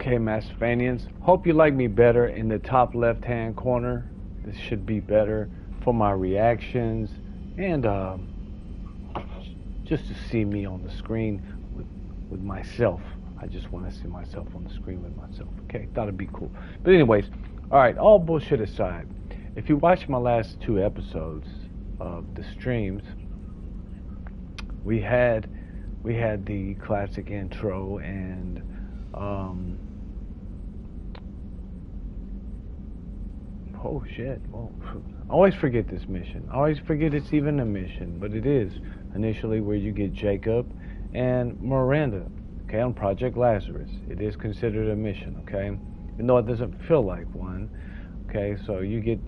Okay, Masterfanians, hope you like me better in the top left hand corner. This should be better for my reactions and just to see me on the screen with myself. I just want to see myself on the screen with myself. Okay, thought it'd be cool. But anyways, all right, all bullshit aside, if you watch my last 2 episodes of the streams, we had the classic intro and oh shit, well, I always forget this mission. I always forget it's even a mission, but it is initially where you get Jacob and Miranda, okay, on Project Lazarus. It is considered a mission, okay, even though it doesn't feel like one, okay. So you get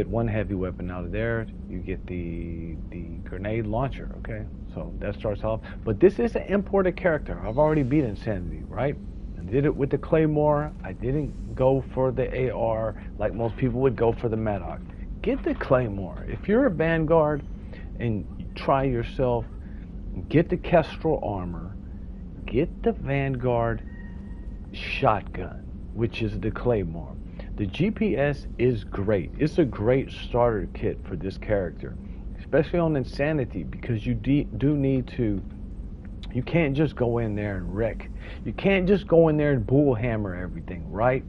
one heavy weapon out of there. You get the grenade launcher, okay. So that starts off. But this is an imported character. I've already beat Insanity, right? I did it with the Claymore. I didn't go for the AR like most people would go for the Maddox. Get the Claymore. If you're a Vanguard and you try yourself, get the Kestrel armor. Get the Vanguard shotgun, which is the Claymore. The GPS is great. It's a great starter kit for this character, especially on Insanity, because you do need to. You can't just go in there and wreck. You can't just go in there and bullhammer everything, right?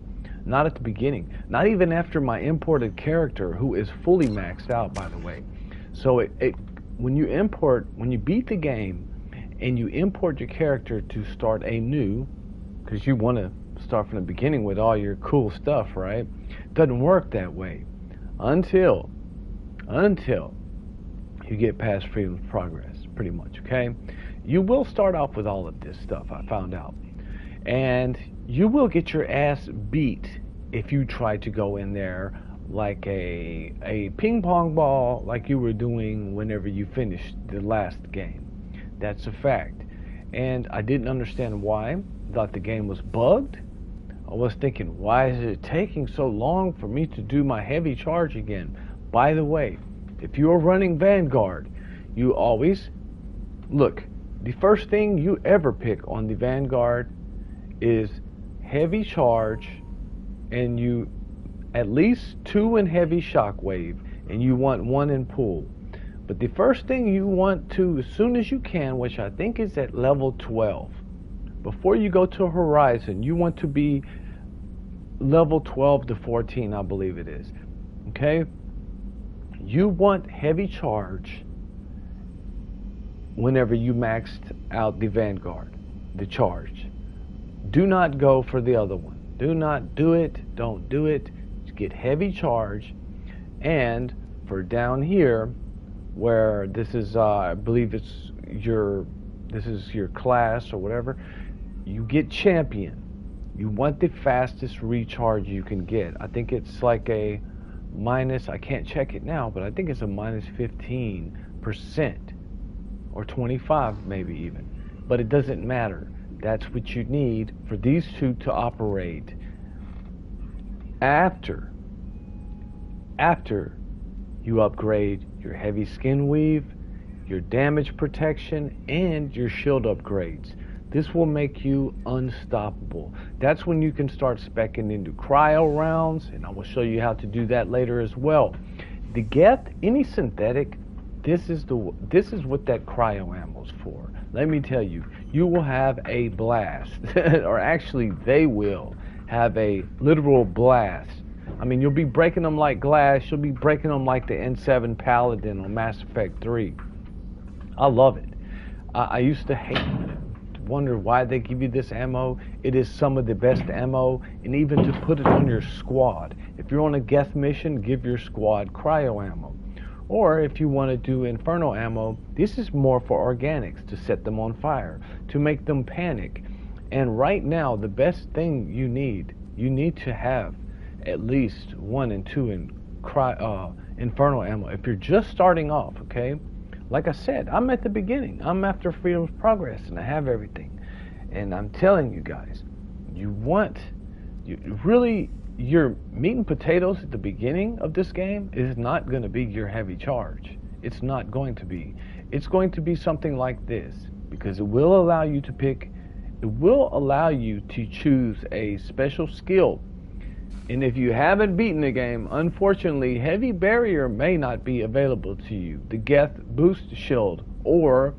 Not at the beginning. Not even after my imported character, who is fully maxed out, by the way. So when you beat the game and you import your character to start anew, because you want to start from the beginning with all your cool stuff, right? It doesn't work that way until you get past Freedom's Progress, pretty much, okay? You will start off with all of this stuff, I found out. And you will get your ass beat if you try to go in there like a ping pong ball like you were doing whenever you finished the last game. That's a fact. And I didn't understand why. I thought the game was bugged. I was thinking, why is it taking so long for me to do my heavy charge again? By the way, if you are running Vanguard, you always look. The first thing you ever pick on the Vanguard is heavy charge, and you at least 2 in heavy shockwave, and you want 1 in pull. But the first thing you want to, as soon as you can, which I think is at level 12, before you go to Horizon, you want to be level 12 to 14, I believe it is. Okay? You want heavy charge whenever you maxed out the Vanguard, the charge. Do not go for the other one. Do not do it. Don't do it. Just get heavy charge. And for down here, where this is, I believe this is your class or whatever, you get champion. You want the fastest recharge you can get. I think it's like a minus, I can't check it now, but I think it's a minus 15% or 25 maybe even. But it doesn't matter. That's what you need for these two to operate. After you upgrade your heavy skin weave, your damage protection, and your shield upgrades. This will make you unstoppable. That's when you can start speccing into cryo rounds, and I will show you how to do that later as well. The Geth, any synthetic, this is what that cryo ammo is for. Let me tell you, you will have a blast, or actually they will have a literal blast. I mean, you'll be breaking them like glass. You'll be breaking them like the N7 Paladin on Mass Effect 3. I love it. I used to hate it. Wonder why they give you this ammo. It is some of the best ammo, and even to put it on your squad. If you're on a Geth mission, give your squad cryo ammo. Or if you want to do inferno ammo, this is more for organics, to set them on fire, to make them panic. And right now, the best thing you need to have at least 1 and 2 in inferno ammo. If you're just starting off, okay? Like I said, I'm at the beginning. I'm after Freedom's Progress, and I have everything. And I'm telling you guys, your meat and potatoes at the beginning of this game is not going to be your heavy charge. It's not going to be. It's going to be something like this, because it will allow you to pick it will allow you to choose a special skill. And if you haven't beaten the game, unfortunately, Heavy Barrier may not be available to you. The Geth Boost Shield, or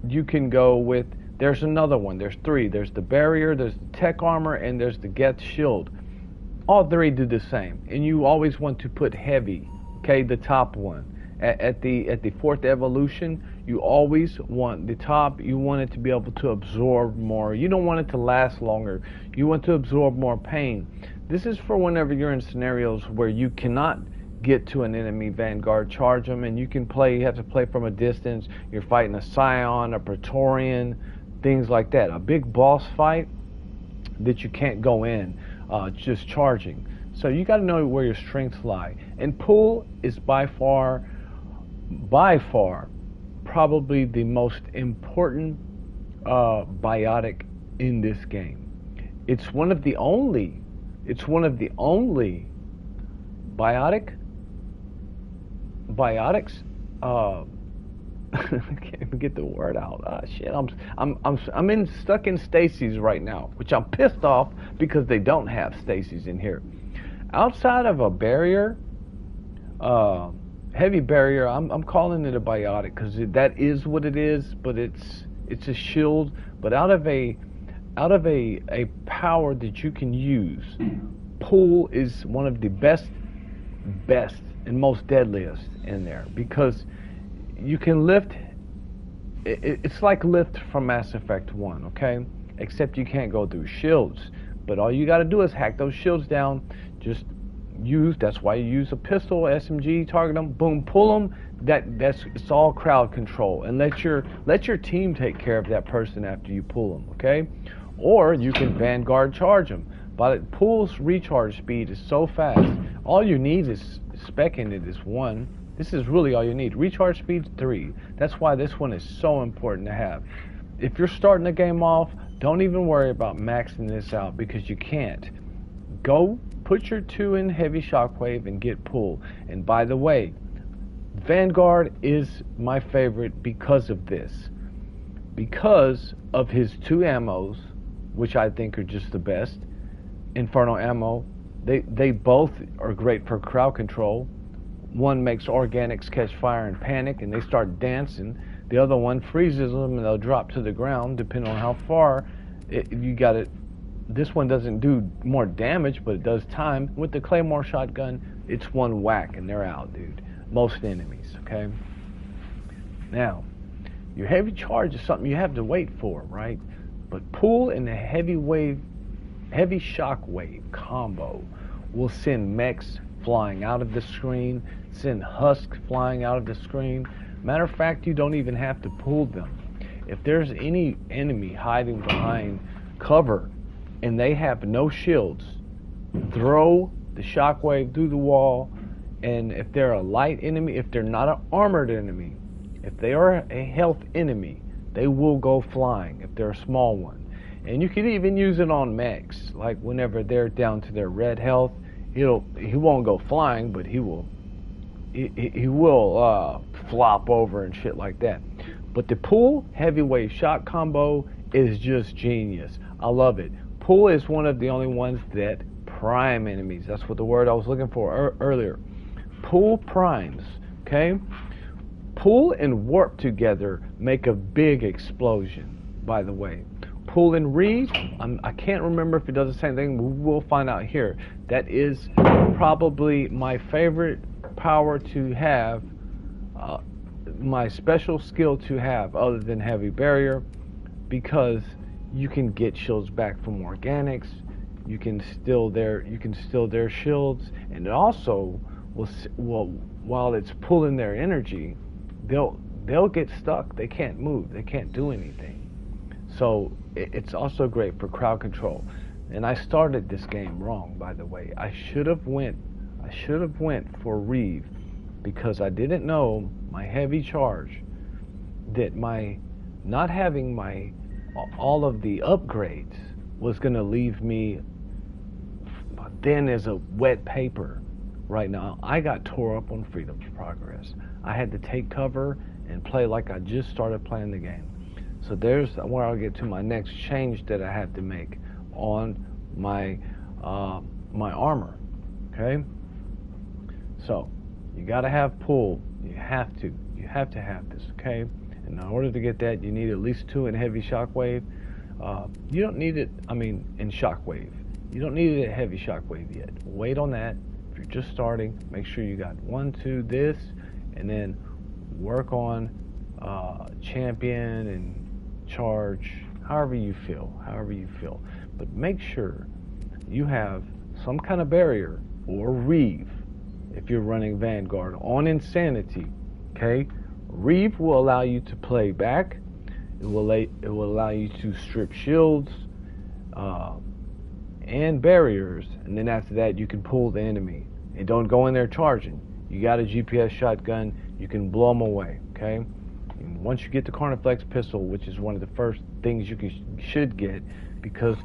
you can go with, there's another one. There's three. There's the Barrier, there's the Tech Armor, and there's the Geth Shield. All three do the same. And you always want to put Heavy, okay, the top one. At the fourth evolution, you always want the top. You want it to be able to absorb more. You don't want it to last longer. You want to absorb more pain. This is for whenever you're in scenarios where you cannot get to an enemy Vanguard, charge them, and you have to play from a distance. You're fighting a Scion, a Praetorian, things like that. A big boss fight that you can't go in just charging. So you got to know where your strengths lie. And pull is by far, probably the most important biotic in this game. It's one of the only biotics. I can't even get the word out. Shit, I'm stuck in stasis right now, which I'm pissed off because they don't have stasis in here. Outside of a barrier, Heavy Barrier, I'm calling it a biotic because that is what it is, but it's a shield. But out of a power that you can use, pull is one of the best and most deadliest in there, because you can lift. It's like lift from Mass Effect 1, okay? Except you can't go through shields. But all you got to do is hack those shields down. That's why you use a pistol, SMG, target them, boom, pull them. It's all crowd control, and let your team take care of that person after you pull them, okay? Or you can Vanguard charge them. But pull's recharge speed is so fast. All you need is spec in it is 1. This is really all you need. Recharge speed's 3. That's why this one is so important to have. If you're starting the game off, don't even worry about maxing this out, because you can't. Go put your 2 in Heavy Shockwave and get pull. And by the way, Vanguard is my favorite because of this. Because of his 2 ammos, which I think are just the best. Inferno ammo. They both are great for crowd control. One makes organics catch fire and panic, and they start dancing. The other one freezes them, and they'll drop to the ground, depending on how far you got it. This one doesn't do more damage, but it does time. With the Claymore shotgun, it's one whack, and they're out, dude. Most enemies, okay? Now, your heavy charge is something you have to wait for, right? But pull and the heavy shockwave combo will send mechs flying out of the screen, send husks flying out of the screen. Matter of fact, you don't even have to pull them. If there's any enemy hiding behind cover and they have no shields, throw the shockwave through the wall, and if they're a light enemy, if they're not an armored enemy, if they are a health enemy, they will go flying if they're a small one. And you can even use it on mechs, like whenever they're down to their red health, he won't go flying, but he will flop over and shit like that. But the pull heavyweight shot combo is just genius. I love it. Pull is one of the only ones that prime enemies. That's what the word I was looking for earlier. Pull primes, okay? Pull and warp together make a big explosion, by the way. Pull and read, I can't remember if it does the same thing. We'll find out here. That is probably my favorite power to have, my special skill to have, other than Heavy Barrier, because you can get shields back from organics. You can steal their shields, and it also will while it's pulling their energy, they'll get stuck. They can't move. They can't do anything. So it's also great for crowd control. And I started this game wrong, by the way. I should have went for Reeve, because I didn't know my heavy charge, that my not having all of the upgrades was going to leave me thin as a wet paper. Right now, I got tore up on Freedom's Progress. I had to take cover and play like I just started playing the game. So there's where I'll get to my next change that I have to make on my my armor. Okay. So you got to have pull. You have to have this. Okay. And in order to get that, you need at least 2 in heavy shockwave. You don't need it. I mean, in shockwave, you don't need it at heavy shockwave yet. Wait on that. If you're just starting, make sure you got 1, 2 this, and then work on champion and charge, however you feel, but make sure you have some kind of barrier or reeve if you're running Vanguard on Insanity. Okay, reeve will allow you to play back. It will allow you to strip shields and barriers, and then after that you can pull the enemy and don't go in there charging. You got a GPS shotgun, you can blow them away. Okay. Once you get the Carniflex pistol, which is one of the first things you should get, because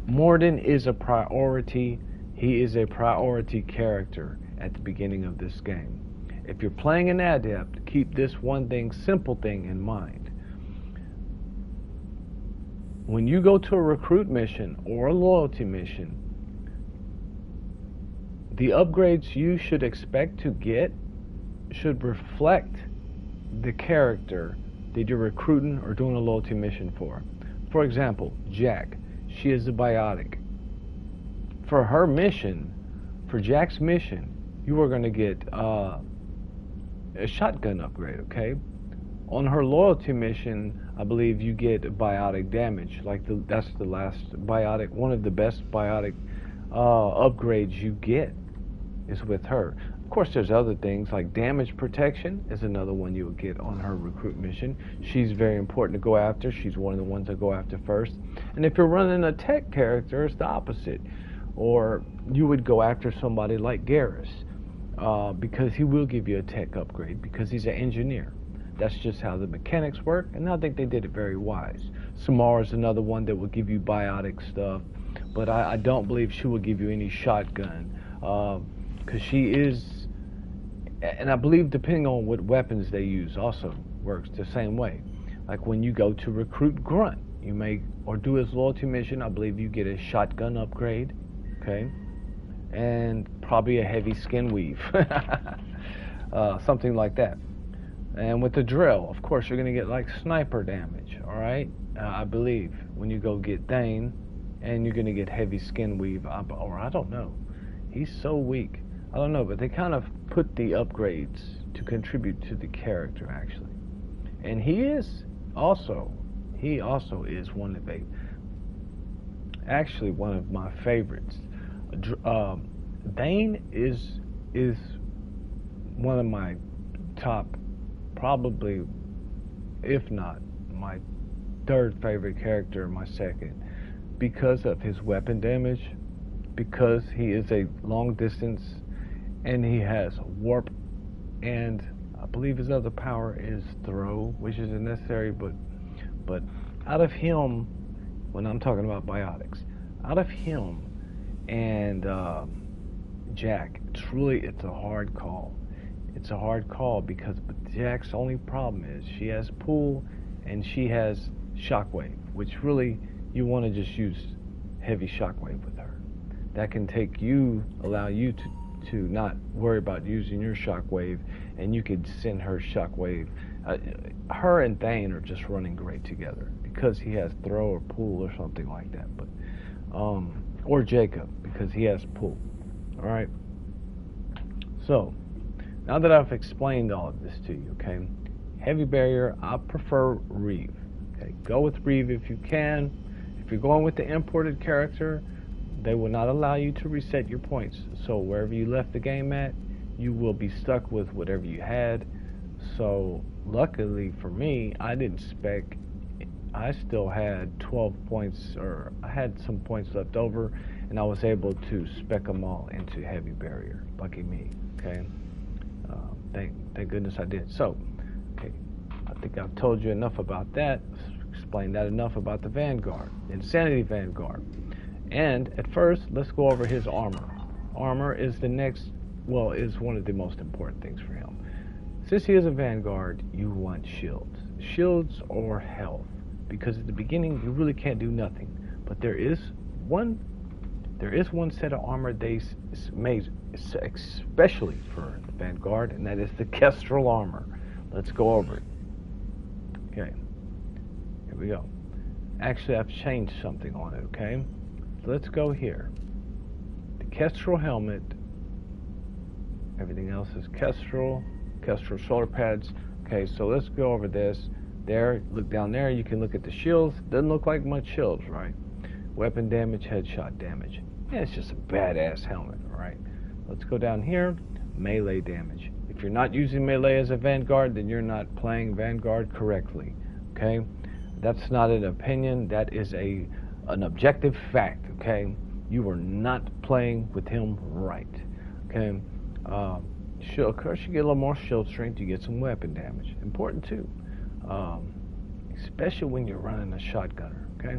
Morden is a priority. He is a priority character at the beginning of this game. If you're playing an adept, keep this one thing, simple thing in mind. When you go to a recruit mission or a loyalty mission, the upgrades you should expect to get should reflect the character that you're recruiting or doing a loyalty mission for. For example, Jack, she is a biotic. For her mission, for Jack's mission, you are going to get a shotgun upgrade, okay? On her loyalty mission, I believe you get biotic damage. That's the last biotic, one of the best biotic upgrades you get is with her. Of course, there's other things like damage protection is another one you will get on her recruit mission. She's very important to go after. She's one of the ones to go after first. And if you're running a tech character, it's the opposite. Or you would go after somebody like Garrus because he will give you a tech upgrade because he's an engineer. That's just how the mechanics work, and I think they did it very wise. Samara is another one that will give you biotic stuff, but I don't believe she will give you any shotgun because she is. And I believe depending on what weapons they use also works the same way. Like when you go to recruit Grunt, you may, or do his loyalty mission, I believe you get a shotgun upgrade, okay? And probably a heavy skin weave, something like that. And with the drill, of course, you're going to get like sniper damage, all right? I believe when you go get Thane, and you're going to get heavy skin weave, or I don't know. He's so weak. I don't know, but they kind of put the upgrades to contribute to the character, actually. And he also is one of my favorites. Thane is one of my top, probably, if not my third favorite character, my second, because of his weapon damage, because he is a long distance, and he has warp, and I believe his other power is throw, which isn't necessary, but out of him, when I'm talking about biotics, out of him and Jack, it's a hard call. It's a hard call because Jack's only problem is she has pull and she has shockwave, which really you want to just use heavy shockwave with her. That can allow you to not worry about using your shockwave, and you could send her shockwave. Her and Thane are just running great together because he has throw or pull or something like that. But or Jacob because he has pull. All right. So now that I've explained all of this to you, okay, heavy barrier, I prefer Reeve. Okay, go with Reeve if you can. If you're going with the imported character, they will not allow you to reset your points. So wherever you left the game at, you will be stuck with whatever you had. So luckily for me, I didn't spec. I still had 12 points, or I had some points left over, and I was able to spec them all into heavy barrier. Lucky me, okay? Thank goodness I did. So, okay, I think I've told you enough about that, explained that enough about the Vanguard, Insanity Vanguard. And at first, let's go over his armor. Armor is is one of the most important things for him. Since he is a Vanguard, you want shields. Shields or health. because at the beginning you really can't do nothing. But there is one set of armor they made especially for the Vanguard, and that is the Kestrel armor. Let's go over it. Okay, here we go. Actually, I've changed something on it, okay? So let's go here. The Kestrel helmet, everything else is Kestrel shoulder pads. Okay, so let's go over this. There, look down there, you can look at the shields. Doesn't look like much shields, right? Weapon damage, headshot damage. Yeah, it's just a badass helmet, right? Let's go down here, melee damage. If you're not using melee as a Vanguard, then you're not playing Vanguard correctly, okay? That's not an opinion, that is an objective fact, okay? You are not playing with him right, okay? Shield, of course, you get a little more shield strength, you get some weapon damage. Important too, especially when you're running a shotgunner, okay?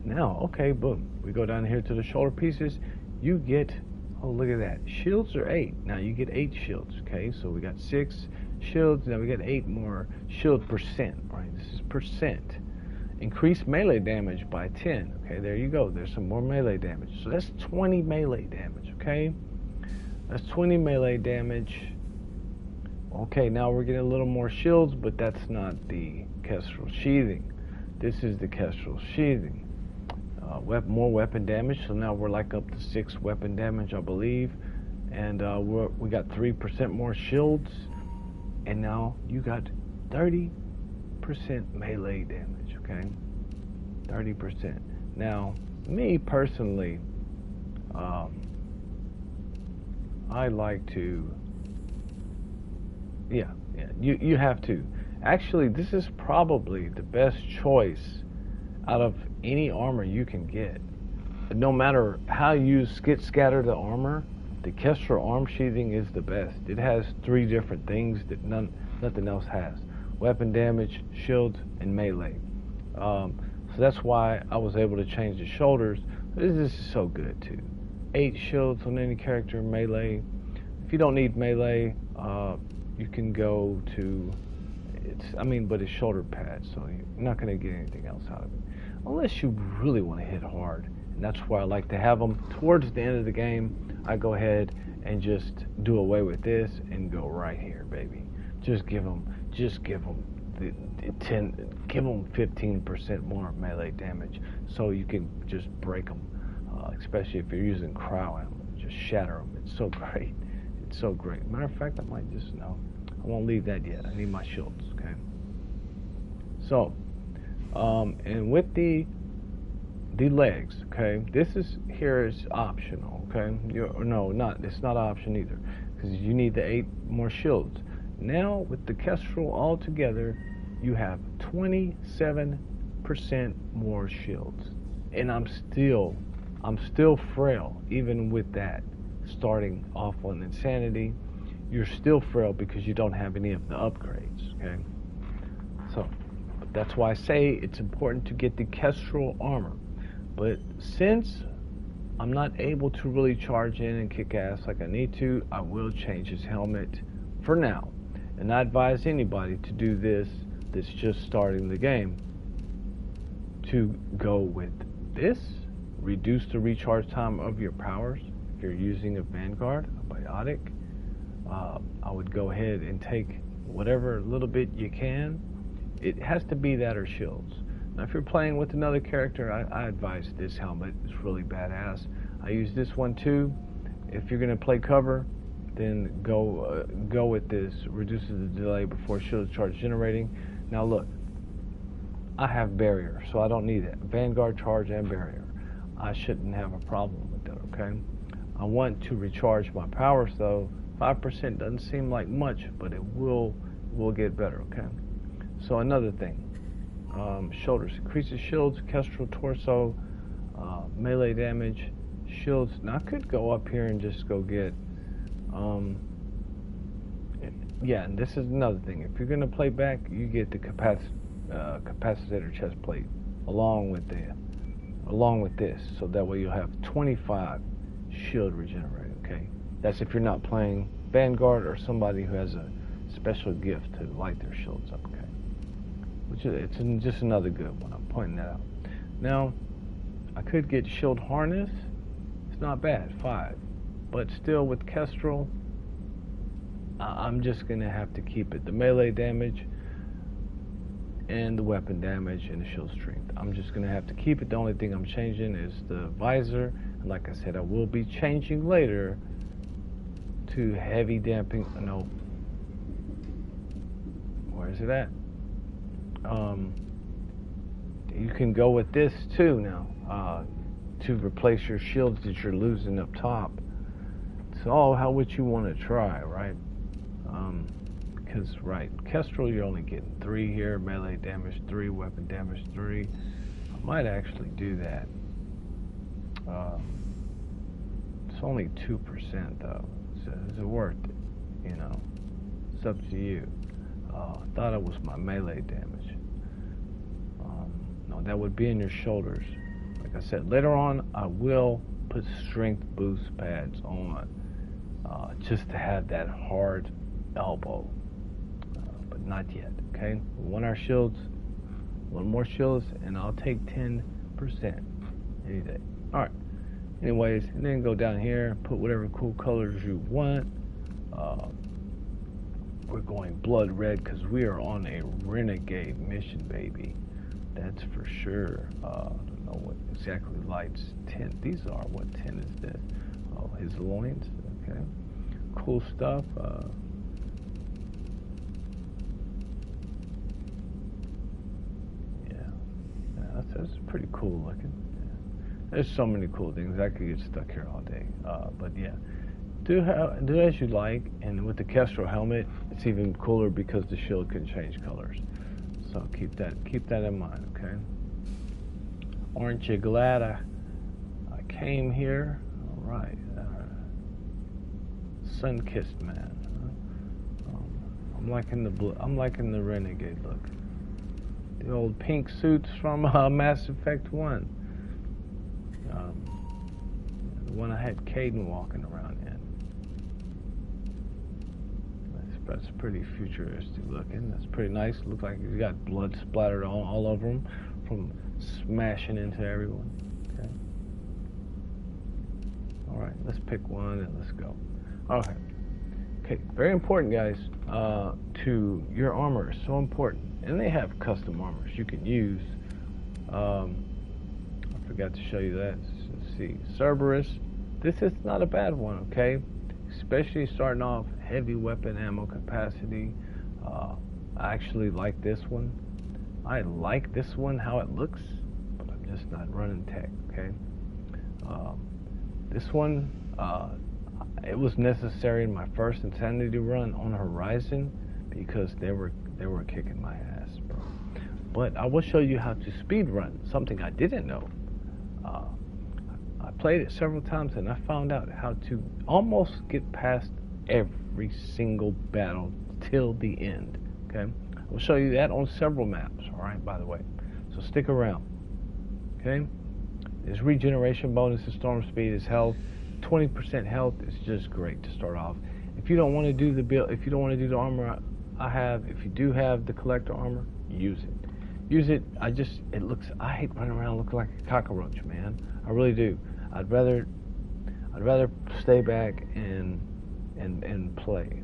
Now, okay, boom. We go down here to the shoulder pieces. You get, oh, look at that. Shields are 8. Now you get 8 shields, okay? So we got 6 shields. Now we got 8 more shield percent, right? This is percent. Increase melee damage by 10. Okay, there you go. There's some more melee damage. So that's 20 melee damage, okay? That's 20 melee damage. Okay, now we're getting a little more shields, but that's not the Kestrel sheathing. This is the Kestrel sheathing. More weapon damage, so now we're like up to 6 weapon damage, I believe, and we got 3% more shields, and now you got 30% melee damage, okay? 30%. Now, me personally, I like to, you have to. Actually, this is probably the best choice out of any armor you can get. No matter how you scatter the armor, the Kestrel arm sheathing is the best. It has 3 different things that nothing else has: weapon damage, shield, and melee. So that's why I was able to change the shoulders. This is so good too. 8 shields on any character, melee. If you don't need melee, you can go to but it's shoulder pads, so you're not going to get anything else out of it. Unless you really want to hit hard. And that's why I like to have them towards the end of the game. I go ahead and just do away with this and go right here, baby. Just give them the 15% more melee damage, so you can just break them. Especially if you're using cryo ammo, just shatter them. It's so great. It's so great. Matter of fact, I might just I won't leave that yet. I need my shields, okay? So, and with the legs, okay, this is here is optional, okay? It's not option either, because you need the 8 more shields. Now with the Kestrel all together, you have 27% more shields, and I'm still frail even with that. Starting off on insanity, you're still frail because you don't have any of the upgrades, okay? So, but that's why I say it's important to get the Kestrel armor. But since I'm not able to really charge in and kick ass like I need to, I will change his helmet for now. And I advise anybody to do this that's just starting the game to go with this. Reduce the recharge time of your powers. If you're using a Vanguard, a Biotic, I would go ahead and take whatever little bit you can. It has to be that or shields. Now, if you're playing with another character, I advise this helmet. It's really badass. I use this one too. If you're going to play cover, then go with this. Reduces the delay before shield charge generating. Now look, I have barrier, so I don't need it. Vanguard charge and barrier. I shouldn't have a problem with that, okay? I want to recharge my powers though. 5% doesn't seem like much, but it will get better, okay? So another thing, shoulders. Increases shields, Kestrel torso, melee damage, shields. Now I could go up here and just go get, and this is another thing. If you're gonna play back, you get the capacitor chest plate along with this, so that way you'll have 25 shield regenerate, okay? That's if you're not playing Vanguard or somebody who has a special gift to light their shields up, okay? which is just another good one. I'm pointing that out. Now, I could get shield harness. It's not bad, 5. But still with Kestrel, I'm just going to have to keep it. The melee damage and the weapon damage and the shield strength. I'm just going to have to keep it. The only thing I'm changing is the visor. And like I said, I will be changing later to heavy damping. No. Where is it at? You can go with this too now to replace your shields that you're losing up top. It's all what you want to try, right? Because, right, Kestrel, you're only getting 3 here, melee damage 3, weapon damage 3. I might actually do that. It's only 2% though, so is it worth it? You know, it's up to you. I thought it was my melee damage. No, that would be in your shoulders. Like I said, later on I will put strength boost pads on, just to have that hard elbow, but not yet. Okay, we want our shields, one more shields, and I'll take 10% any day. All right. Anyways, and then go down here, put whatever cool colors you want. We're going blood red because we are on a renegade mission, baby. That's for sure. I don't know what exactly lights tint these are. What tint is this? Oh, his loins. Okay, cool stuff. Yeah, that's pretty cool looking. Yeah. There's so many cool things. I could get stuck here all day. But yeah, do as you like. And with the Kestrel helmet, it's even cooler because the shield can change colors. So keep that in mind, okay? Aren't you glad I came here? All right, sun-kissed man. I'm liking the renegade look. The old pink suits from Mass Effect 1. The one I had Caden walking around in. That's pretty futuristic looking. That's pretty nice. Looks like you got blood splattered all over him from smashing into everyone. Okay. All right, let's pick one and let's go. Okay. Okay, very important, guys. To your armor is so important, and they have custom armors you can use. I forgot to show you that. Let's see, Cerberus. This is not a bad one. Okay. Especially starting off heavy weapon ammo capacity. I actually like this one. I like this one, how it looks, but I'm just not running tech, okay? This one, it was necessary in my first Insanity run on Horizon because they were kicking my ass, bro. But I will show you how to speed run, something I didn't know. I played it several times and I found out how to almost get past every single battle till the end. Okay, I'll show you that on several maps. All right, by the way, so stick around. Okay, there's regeneration bonuses, storm speed, is health. 20% health is just great to start off. If you don't want to do the build, if you don't want to do the armor I have, if you do have the collector armor, use it. Use it. I hate running around looking like a cockroach, man. I really do. I'd rather stay back and play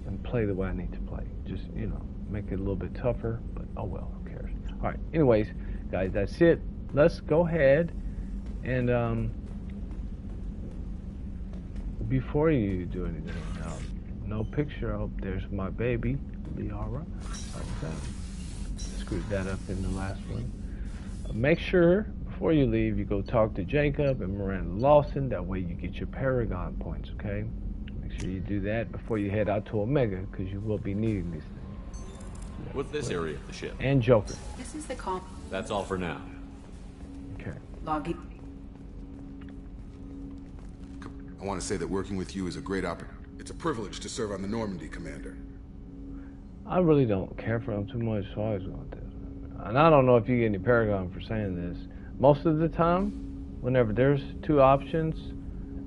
and play the way I need to play. Just, you know, make it a little bit tougher, but oh well, who cares? All right. Anyways, guys, that's it. Let's go ahead and before you do anything, no picture. Oh, there's my baby, Liara. Okay. Screwed that up in the last one. Make sure before you leave, you go talk to Jacob and Miranda Lawson. That way you get your Paragon points, okay? Make sure you do that before you head out to Omega, because you will be needing these things. What's this area of the ship? And Joker. This is the call. That's all for now. Okay. Logging. I want to say that working with you is a great opportunity. It's a privilege to serve on the Normandy, Commander. I really don't care for them too much, so I always go with this. And I don't know if you get any Paragon for saying this. Most of the time, whenever there's 2 options,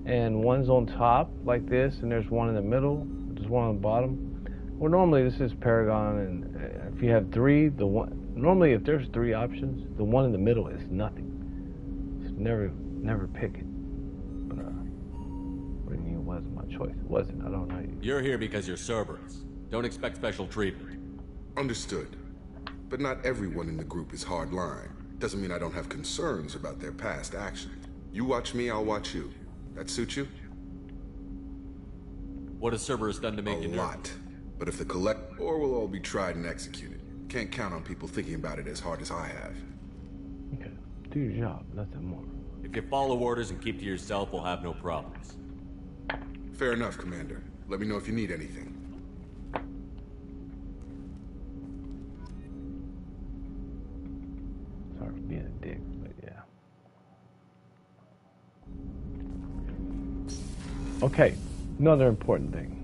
and one's on top, like this, and there's one in the middle, there's one on the bottom, Well, normally this is Paragon, and if you have three, normally if there's three options, the one in the middle is nothing. So never pick it. But what do you mean it wasn't my choice? It wasn't. I don't know you. You're here because you're Cerberus. Don't expect special treatment. Understood. But not everyone in the group is hardline. Doesn't mean I don't have concerns about their past actions. You watch me, I'll watch you. That suit you? What has Cerberus done to make you A nervous? lot. But if the collect, or will all be tried and executed. Can't count on people thinking about it as hard as I have. Okay, do your job, nothing more. If you follow orders and keep to yourself, we'll have no problems. Fair enough, Commander. Let me know if you need anything. Sorry for being a dick, but yeah. Okay, another important thing.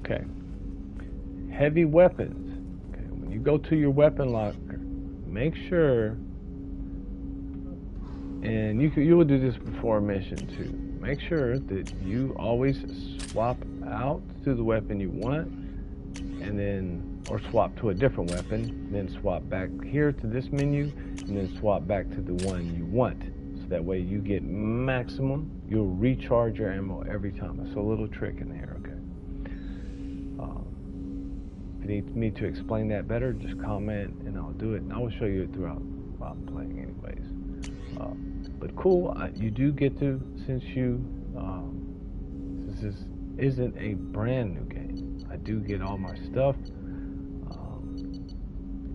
Okay. Heavy weapons. Okay, when you go to your weapon locker, make sure, and you will do this before a mission too. Make sure that you always swap out to the weapon you want, and then, or swap to a different weapon, then swap back here to this menu, and then swap back to the one you want. So that way you get maximum. You'll recharge your ammo every time. That's a little trick in there. Okay. If you need me to explain that better, just comment and I'll do it. And I will show you it throughout while I'm playing anyways. But cool, you do get to, since this isn't a brand new game, I do get all my stuff.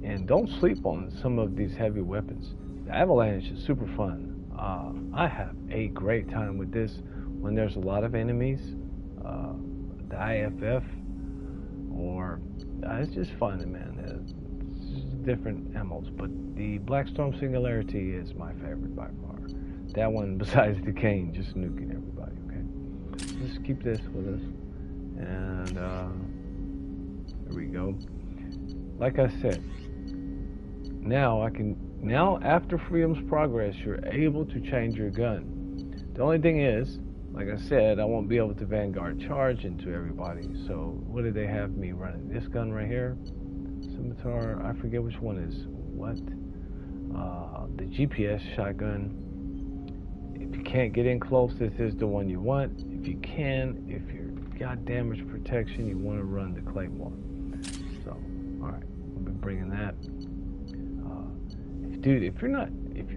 And don't sleep on some of these heavy weapons. The Avalanche is super fun. I have a great time with this when there's a lot of enemies. The IFF, or it's just fun, man. It's just different ammos, but the Blackstorm Singularity is my favorite by far. That one, besides the cane, just nuking everybody. Okay, let's keep this with us, and here we go. Like I said, now after Freedom's Progress, you're able to change your gun. The only thing is, like I said, I won't be able to Vanguard charge into everybody. So what did they have me running? This gun right here, Scimitar. I forget which one is what. The GPS shotgun. If you can't get in close, this is the one you want. If you can, if you're got damage protection, you want to run the Claymore. So, all right, we'll be bringing that. Dude, if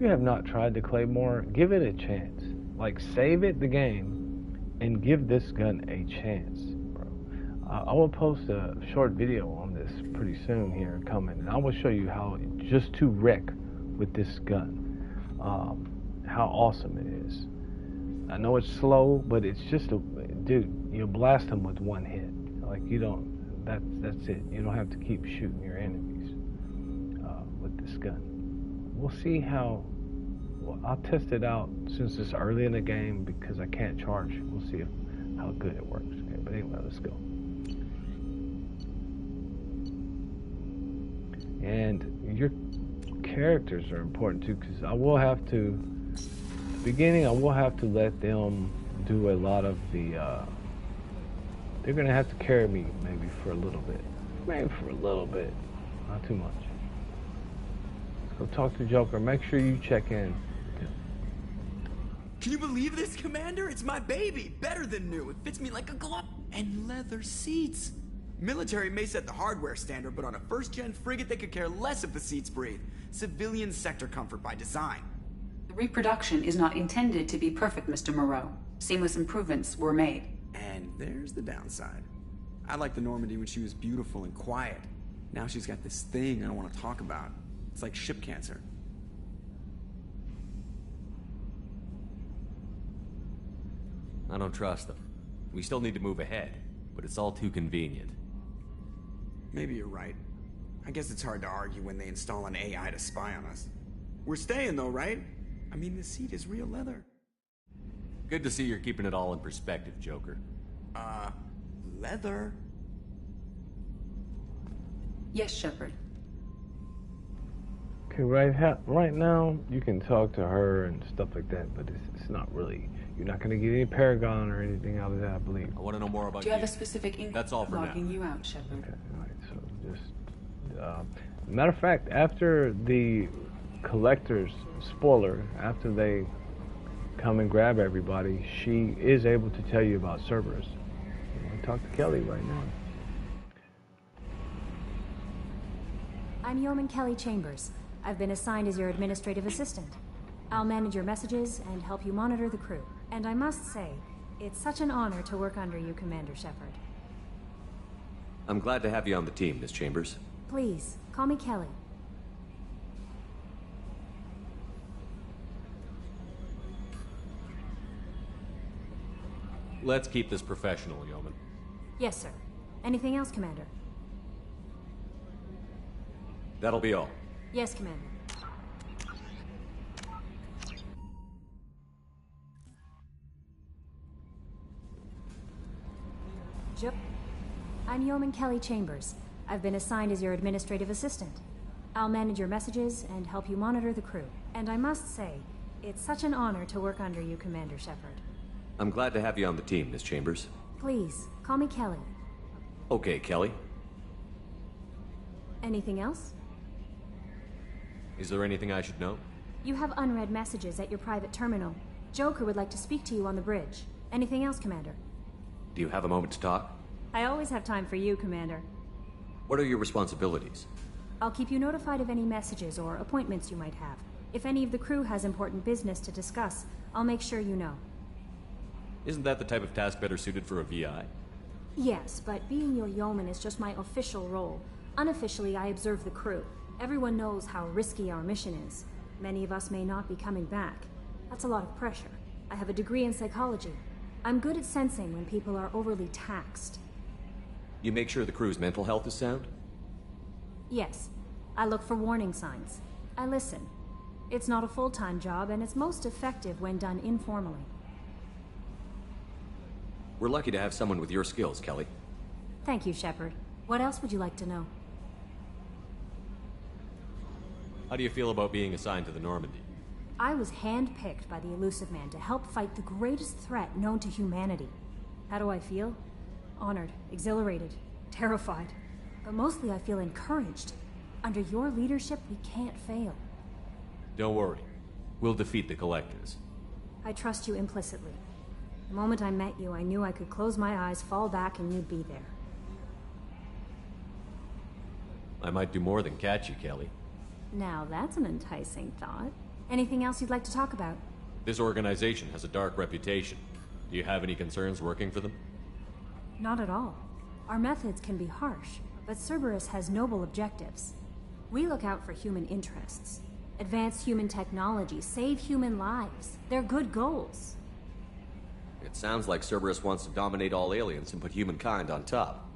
you have not tried the Claymore, give it a chance. Like, save it the game and give this gun a chance, bro. I will post a short video on this pretty soon here coming, and I will show you how just to wreck with this gun, how awesome it is. I know it's slow, but it's just dude, you blast them with one hit. Like, you don't, that's it. You don't have to keep shooting your enemies with this gun. We'll see how. Well, I'll test it out since it's early in the game because I can't charge. We'll see how good it works. Okay, but anyway, let's go. And your characters are important too, because I will have to. At the beginning, I will have to let them do a lot of the. They're gonna have to carry me maybe for a little bit, not too much. Go talk to Joker. Make sure you check in. Can you believe this, Commander? It's my baby. Better than new. It fits me like a glove. And leather seats. Military may set the hardware standard, but on a first-gen frigate, they could care less if the seats breathe. Civilian sector comfort by design. The reproduction is not intended to be perfect, Mr. Moreau. Seamless improvements were made. And there's the downside. I liked the Normandy when she was beautiful and quiet. Now she's got this thing I don't want to talk about. It's like ship cancer. I don't trust them. We still need to move ahead, but it's all too convenient. Maybe you're right. I guess it's hard to argue when they install an AI to spy on us. We're staying though, right? I mean, the seat is real leather. Good to see you're keeping it all in perspective, Joker. Leather? Yes, Shepard. Okay, right now you can talk to her and stuff like that, but it's not really. You're not gonna get any Paragon or anything out of that, I believe. I want to know more about Do you have a specific ink? That's all for now. Logging you out, Shepard. Okay, all right. So just, matter of fact, after the collectors, spoiler, after they come and grab everybody, she is able to tell you about Cerberus. Talk to Kelly right now. I'm Yeoman Kelly Chambers. I've been assigned as your administrative assistant. I'll manage your messages and help you monitor the crew. And I must say, it's such an honor to work under you, Commander Shepard. I'm glad to have you on the team, Miss Chambers. Please, call me Kelly. Let's keep this professional, Yeoman. Yes, sir. Anything else, Commander? That'll be all. Yes, Commander. I'm Yeoman Kelly Chambers. I've been assigned as your administrative assistant. I'll manage your messages and help you monitor the crew. And I must say, it's such an honor to work under you, Commander Shepard. I'm glad to have you on the team, Miss Chambers. Please, call me Kelly. Okay, Kelly. Anything else? Is there anything I should know? You have unread messages at your private terminal. Joker would like to speak to you on the bridge. Anything else, Commander? Do you have a moment to talk? I always have time for you, Commander. What are your responsibilities? I'll keep you notified of any messages or appointments you might have. If any of the crew has important business to discuss, I'll make sure you know. Isn't that the type of task better suited for a VI? Yes, but being your yeoman is just my official role. Unofficially, I observe the crew. Everyone knows how risky our mission is. Many of us may not be coming back. That's a lot of pressure. I have a degree in psychology. I'm good at sensing when people are overly taxed. You make sure the crew's mental health is sound? Yes. I look for warning signs. I listen. It's not a full-time job, and it's most effective when done informally. We're lucky to have someone with your skills, Kelly. Thank you, Shepard. What else would you like to know? How do you feel about being assigned to the Normandy? I was handpicked by the Elusive Man to help fight the greatest threat known to humanity. How do I feel? Honored, exhilarated, terrified. But mostly I feel encouraged. Under your leadership, we can't fail. Don't worry. We'll defeat the Collectors. I trust you implicitly. The moment I met you, I knew I could close my eyes, fall back, and you'd be there. I might do more than catch you, Kelly. Now that's an enticing thought. Anything else you'd like to talk about? This organization has a dark reputation. Do you have any concerns working for them? Not at all. Our methods can be harsh, but Cerberus has noble objectives. We look out for human interests. Advance human technology, save human lives. They're good goals. It sounds like Cerberus wants to dominate all aliens and put humankind on top.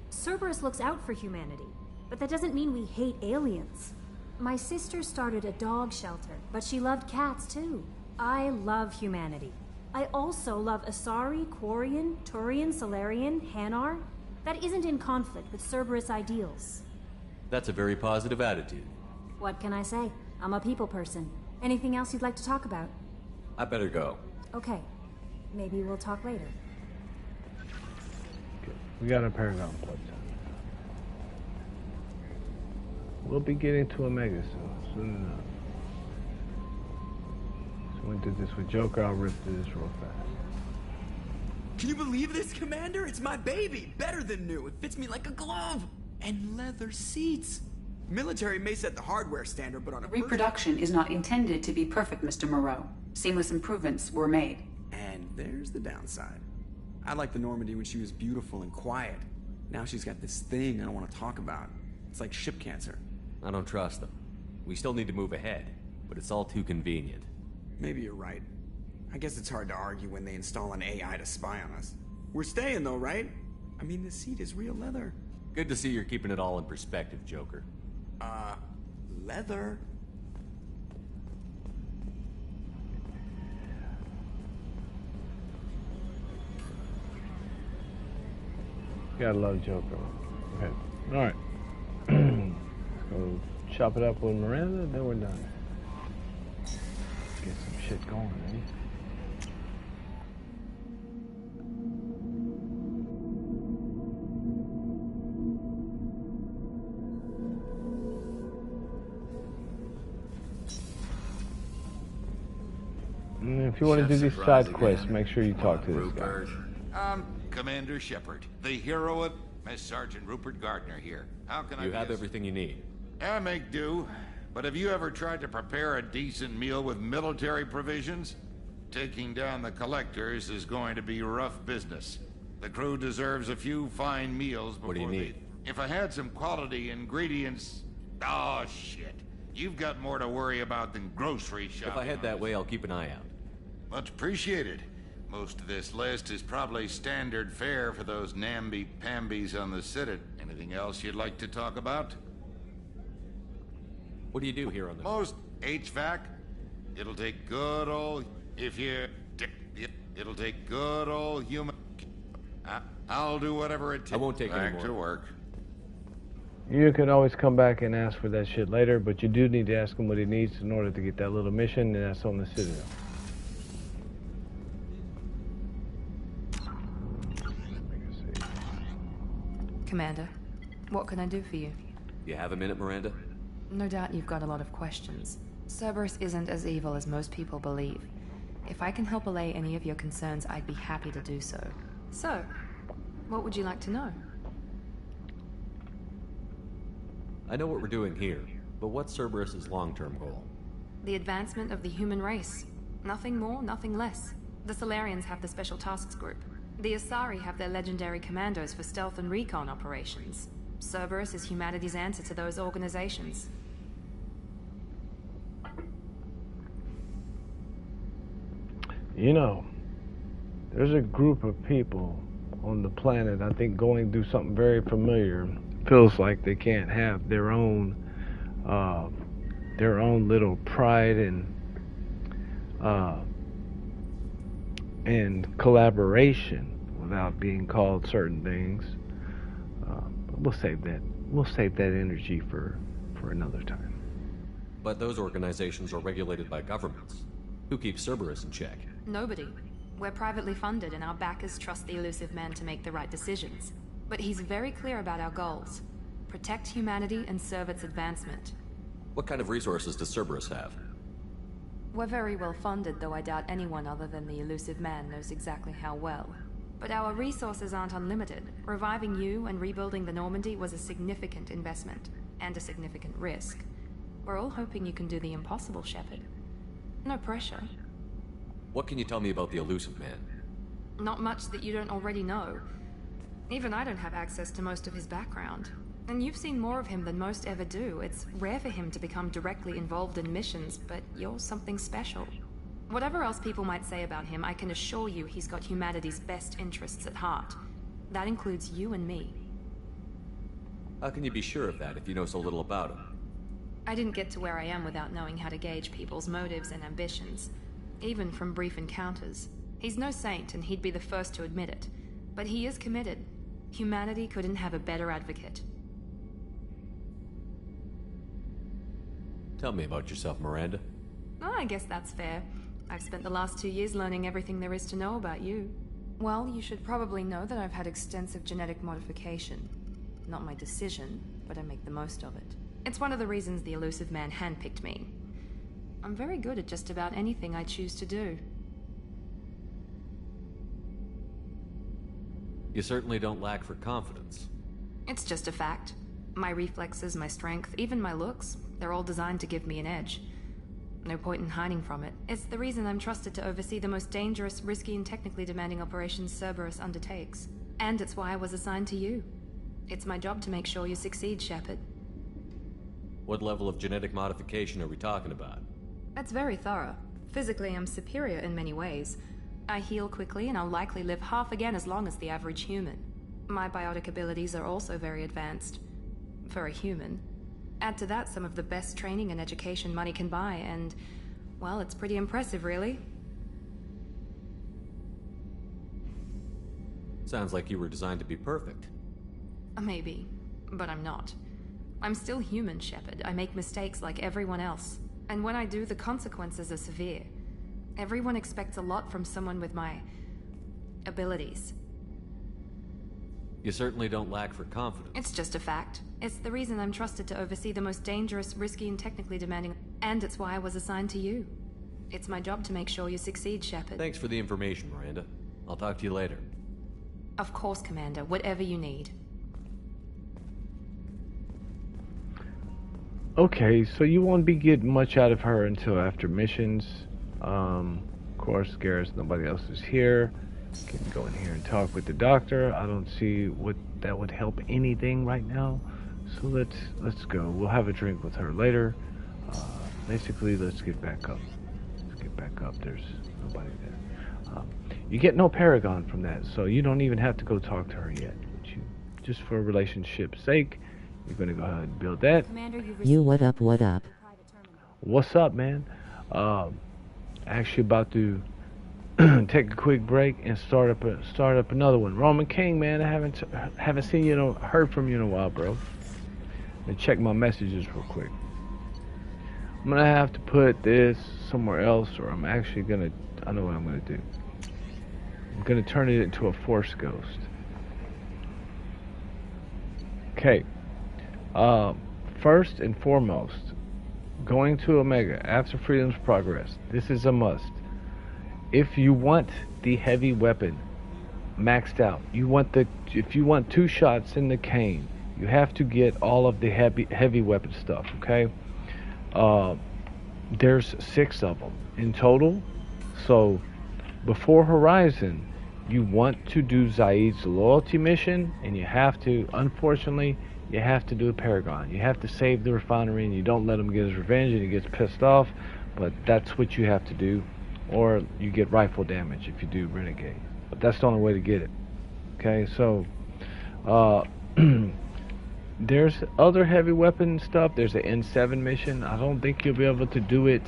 Cerberus looks out for humanity, but that doesn't mean we hate aliens. My sister started a dog shelter, but she loved cats too. I love humanity. I also love Asari, Quarian, Turian, Solarian, Hanar. That isn't in conflict with Cerberus ideals. That's a very positive attitude. What can I say? I'm a people person. Anything else you'd like to talk about? I better go. Okay. Maybe we'll talk later. Okay. We got a Paragon plug. We'll be getting to Omega soon enough. So we did this with Joker, I'll rip through this real fast. Can you believe this, Commander? It's my baby! Better than new. It fits me like a glove! And leather seats. Military may set the hardware standard, but on a Reproduction is not intended to be perfect, Mr. Moreau. Seamless improvements were made. And there's the downside. I liked the Normandy when she was beautiful and quiet. Now she's got this thing I don't want to talk about. It's like ship cancer. I don't trust them. We still need to move ahead, but it's all too convenient. Maybe you're right. I guess it's hard to argue when they install an AI to spy on us. We're staying though, right? I mean, the seat is real leather. Good to see you're keeping it all in perspective, Joker. Leather? Gotta love Joker. Okay. Alright. Let's go chop it up with Miranda, then we're done. Get some shit going, man. And if you want to do these side quests, make sure you talk to this guy. Commander Shepard, the hero of Miss Sergeant Rupert Gardner here. How can I You have everything you need. I make do. But have you ever tried to prepare a decent meal with military provisions? Taking down the collectors is going to be rough business. The crew deserves a few fine meals before What do you need? If I had some quality ingredients... Oh, shit. You've got more to worry about than grocery shopping. If I head that way, I'll keep an eye out. Much appreciated. Most of this list is probably standard fare for those namby-pambies on the Citadel. Anything else you'd like to talk about? What do you do here on the... Most HVAC. It'll take good old... It'll take good old human... I'll do whatever it takes. I won't take any Back more. to work. You can always come back and ask for that shit later, but you do need to ask him what he needs in order to get that little mission, and that's on the Citadel. Commander, what can I do for you? You have a minute, Miranda? No doubt you've got a lot of questions. Cerberus isn't as evil as most people believe. If I can help allay any of your concerns, I'd be happy to do so. So, what would you like to know? I know what we're doing here, but what's Cerberus's long-term goal? The advancement of the human race. Nothing more, nothing less. The Solarians have the Special Tasks Group. The Asari have their legendary commandos for stealth and recon operations. Cerberus is humanity's answer to those organizations. You know, there's a group of people on the planet, I think, going through something very familiar. Feels like they can't have their own little pride and collaboration without being called certain things. But we'll save that. We'll save that energy for another time. But those organizations are regulated by governments. Who keeps Cerberus in check? Nobody. We're privately funded and our backers trust the elusive man to make the right decisions. But he's very clear about our goals. Protect humanity and serve its advancement. What kind of resources does Cerberus have? We're very well funded, though I doubt anyone other than the elusive man knows exactly how well. But our resources aren't unlimited. Reviving you and rebuilding the Normandy was a significant investment, and a significant risk. We're all hoping you can do the impossible, Shepard. No pressure. What can you tell me about the elusive man? Not much that you don't already know. Even I don't have access to most of his background. And you've seen more of him than most ever do. It's rare for him to become directly involved in missions, but you're something special. Whatever else people might say about him, I can assure you he's got humanity's best interests at heart. That includes you and me. How can you be sure of that if you know so little about him? I didn't get to where I am without knowing how to gauge people's motives and ambitions. Even from brief encounters. He's no saint, and he'd be the first to admit it. But he is committed. Humanity couldn't have a better advocate. Tell me about yourself, Miranda. Oh, I guess that's fair. I've spent the last 2 years learning everything there is to know about you. Well, you should probably know that I've had extensive genetic modification. Not my decision, but I make the most of it. It's one of the reasons the elusive man handpicked me. I'm very good at just about anything I choose to do. You certainly don't lack for confidence. It's just a fact. My reflexes, my strength, even my looks, they're all designed to give me an edge. No point in hiding from it. It's the reason I'm trusted to oversee the most dangerous, risky, and technically demanding operations Cerberus undertakes. And it's why I was assigned to you. It's my job to make sure you succeed, Shepard. What level of genetic modification are we talking about? That's very thorough. Physically, I'm superior in many ways. I heal quickly, and I'll likely live half again as long as the average human. My biotic abilities are also very advanced. For a human. Add to that some of the best training and education money can buy, and, well, it's pretty impressive, really. Sounds like you were designed to be perfect. Maybe, but I'm not. I'm still human, Shepard. I make mistakes like everyone else. And when I do, the consequences are severe. Everyone expects a lot from someone with my abilities. You certainly don't lack for confidence. It's just a fact. It's the reason I'm trusted to oversee the most dangerous, risky, and technically demanding. And it's why I was assigned to you. It's my job to make sure you succeed, Shepard. Thanks for the information, Miranda. I'll talk to you later. Of course, Commander. Whatever you need. Okay, so you won't be getting much out of her until after missions. Of course, Garrus, nobody else is here. Can go in here and talk with the doctor. I don't see what that would help anything right now. So let's go. We'll have a drink with her later. Basically, let's get back up. Let's get back up. There's nobody there. You get no paragon from that, so you don't even have to go talk to her yet. But just for relationship's sake, you're gonna go ahead and build that. Commander, You what up, what up? What's up, man? Actually about to take a quick break and start up another one. Roman King, man, I haven't seen you, heard from you in a while, bro. Let me check my messages real quick. I'm gonna have to put this somewhere else, or I'm actually gonna. I know what I'm gonna do. I'm gonna turn it into a Force Ghost. Okay. First and foremost, going to Omega after Freedom's Progress. This is a must. If you want the heavy weapon maxed out, if you want 2 shots in the cane, you have to get all of the heavy weapon stuff. Okay. There's 6 of them in total. So before Horizon, you want to do Zaid's loyalty mission, and you have to, unfortunately, you have to do a Paragon. You have to save the refinery, and you don't let him get his revenge, and he gets pissed off. But that's what you have to do, or you get rifle damage if you do Renegade. But that's the only way to get it. Okay, so there's other heavy weapon stuff. There's an N7 mission. I don't think you'll be able to do it.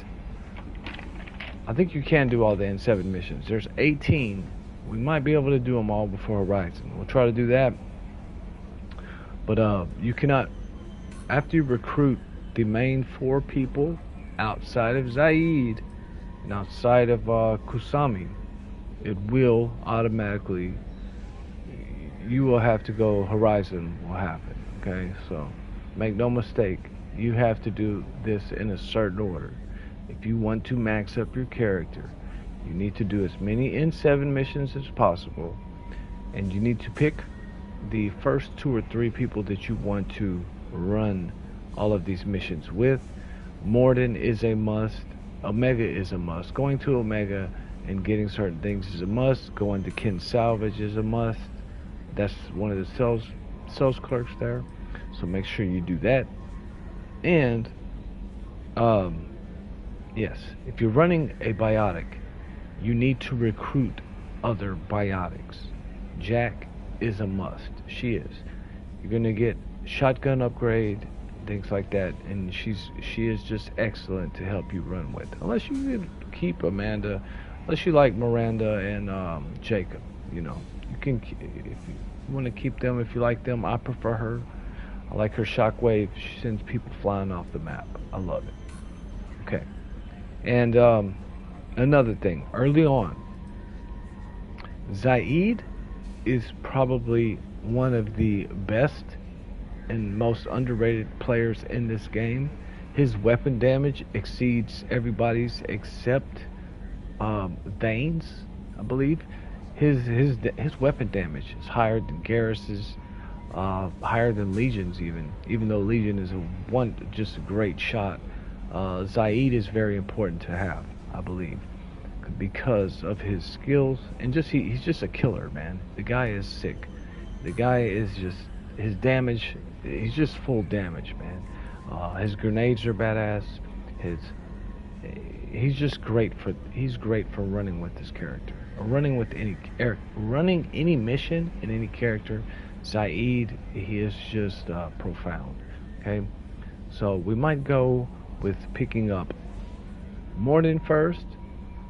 I think you can do all the N7 missions. There's 18. We might be able to do them all before Horizon. We'll try to do that. But you cannot, after you recruit the main 4 people outside of Zaid and outside of Kusami, it will automatically, you will have to go, Horizon will happen. Okay, so make no mistake, you have to do this in a certain order. If you want to max up your character, you need to do as many N7 missions as possible, and you need to pick the first 2 or 3 people that you want to run all of these missions with. Morden is a must. Omega is a must. Going to Omega and getting certain things is a must. Going to Ken Salvage is a must. That's one of the sales clerks there. So make sure you do that. And yes, if you're running a biotic, you need to recruit other biotics. Jack is a must. She is. You're gonna get shotgun upgrade, things like that, and she is just excellent to help you run with. Unless you keep Amanda, unless you like Miranda and Jacob, you can, if you want to keep them, if you like them. I prefer her. I like her shockwave. She sends people flying off the map. I love it. Okay. And another thing, early on, Zaid is probably one of the best and most underrated players in this game. His weapon damage exceeds everybody's except Thane's, I believe. His weapon damage is higher than Garrus's, higher than Legion's even though Legion is just a great shot. Zaid is very important to have, I believe, because of his skills, and he's just a killer, man. The guy is sick. The guy is just, his damage, he's just full damage, man. His grenades are badass. He's great for running with this character, or running any mission in any character. Zaid, he is just profound. Okay, so we might go with picking up Morden first,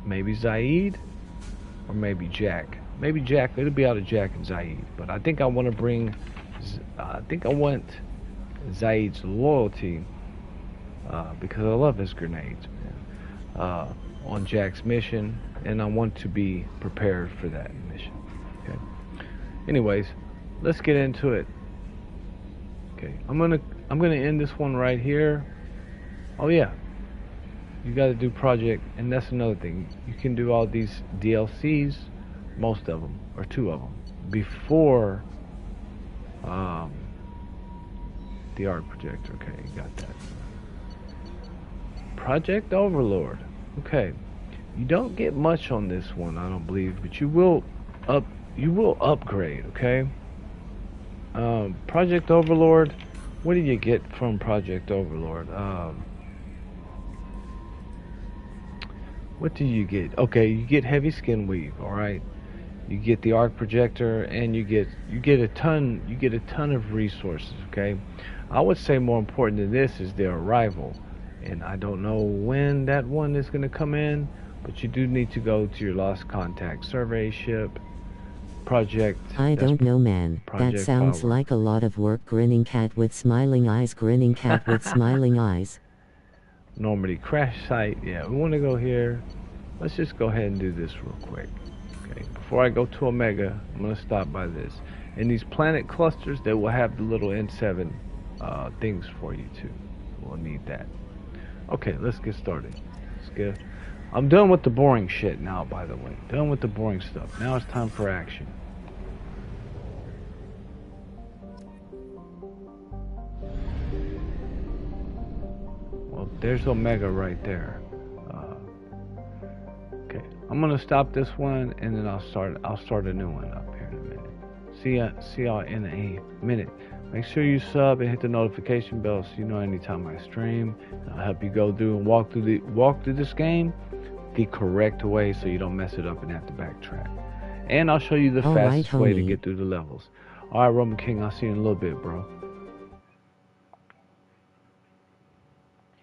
maybe Zaid, or maybe Jack. Maybe Jack. It'll be out of Jack and Zaid. But I think I want to bring I think I want Zaid's loyalty because I love his grenades, man. On Jack's mission, and I want to be prepared for that mission. Okay. Anyways, let's get into it. Okay, I'm gonna end this one right here. Oh yeah, you got to do project, and that's another thing. You can do all these DLCs, most of them, or 2 of them, before the art projector. Okay, you got that. Project Overlord. Okay, you don't get much on this one, I don't believe, but you will upgrade. Okay. Project Overlord. What do you get from Project Overlord? What do you get? Okay, you get heavy skin weave. All right. You get the arc projector, and you get a ton of resources. Okay. I would say more important than this is their arrival, and I don't know when that one is going to come in, but you do need to go to your lost contact survey ship. Project. I don't know, man. Project That sounds Power. like a lot of work. Grinning cat with smiling eyes. Grinning cat with smiling eyes. Normandy crash site. Yeah, we want to go here. Let's just go ahead and do this real quick. Okay. Before I go to Omega, I'm going to stop by this. And these planet clusters, they will have the little N7 things for you too. We'll need that. Okay, let's get started. I'm done with the boring shit now, by the way. Done with the boring stuff. Now it's time for action. Well, there's Omega right there. Okay, I'm gonna stop this one, and then I'll start a new one up here in a minute. See y'all in a minute. Make sure you sub and hit the notification bell so you know anytime I stream. I'll help you go through and walk through this game the correct way so you don't mess it up and have to backtrack. And I'll show you the fastest way to get through the levels. Alright, Roman King, I'll see you in a little bit, bro.